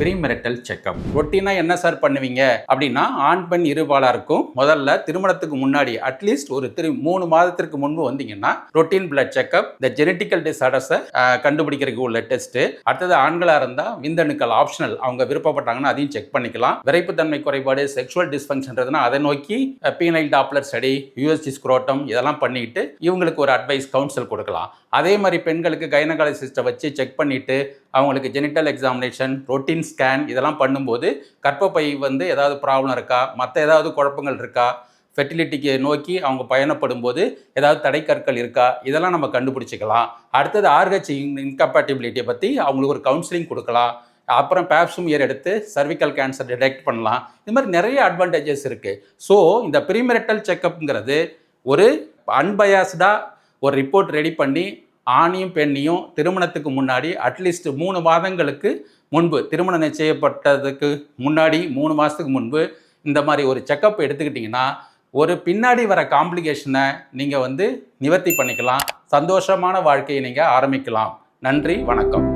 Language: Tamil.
Premarital checkup. ரொட்டீனா என்ன சார் பண்ணுவீங்க அப்படின்னா, ஆண் பெண் இருபாலருக்கும் முதல்ல திருமணத்துக்கு முன்னாடி அட்லீஸ்ட் ஒரு 3 மாதத்திற்கு முன்பு வந்தீங்கன்னா ரொட்டீன் பிளட் செக்அப், இந்த ஜெனட்டிக்கல் டிசார்டர்ஸை கண்டுபிடிக்கிறதுக்கு உள்ள டெஸ்ட். அடுத்தது ஆண்களா இருந்தா விந்தணுக்கள் ஆப்ஷனல், அவங்க விருப்பப்பட்டாங்கன்னா அதையும் செக் பண்ணிக்கலாம். விரைப்புத்தன்மை குறைபாடு, செக்ஷுவல் டிஸ்ஃபங்க்ஷன்றதுனா அதை நோக்கி phenyl Doppler study, USG scrotum இதெல்லாம் பண்ணிட்டு இவங்களுக்கு ஒரு அட்வைஸ் கவுன்சில் கொடுக்கலாம். அதே மாதிரி பெண்களுக்கு கைனகாலஜிஸ்ட்டை வச்சு செக் பண்ணிட்டு அவங்களுக்கு ஜெனிட்டல் எக்ஸாமினேஷன், ரொட்டீன் ஸ்கேன் இதெல்லாம் பண்ணும்போது கர்ப்பப்பை ஏதாவது ப்ராப்ளம் இருக்கா, மற்ற ஏதாவது குழப்பங்கள் இருக்கா, ஃபெர்டிலிட்டிக்கு நோக்கி அவங்க பயணப்படும் போது ஏதாவது தடைக்கற்கள் இருக்கா, இதெல்லாம் நம்ம கண்டுபிடிச்சிக்கலாம். அடுத்தது ஆர்ஹெச் இன்கம்பேட்டிபிலிட்டியை பற்றி அவங்களுக்கு ஒரு கவுன்சிலிங் கொடுக்கலாம். அப்புறம் பேப்ஸ்மியர் எடுத்து சர்விக்கல் கேன்சர் டிடெக்ட் பண்ணலாம். இது மாதிரி நிறைய அட்வான்டேஜஸ் இருக்குது. ஸோ இந்த ப்ரீமெரிட்டல் செக்அப்ங்கிறது ஒரு அன்பயாஸ்டாக ஒரு ரிப்போர்ட் ரெடி பண்ணி ஆணையும் பெண்ணையும் திருமணத்துக்கு முன்னாடி அட்லீஸ்ட் 3 மாதங்களுக்கு முன்பு, திருமணம் நிச்சயப்பட்டதுக்கு முன்னாடி 3 மாதத்துக்கு முன்பு இந்த மாதிரி ஒரு செக்கப் எடுத்துக்கிட்டிங்கன்னா ஒரு பின்னாடி வர காம்ப்ளிகேஷனை நீங்கள் நிவர்த்தி பண்ணிக்கலாம். சந்தோஷமான வாழ்க்கையை நீங்கள் ஆரம்பிக்கலாம். நன்றி, வணக்கம்.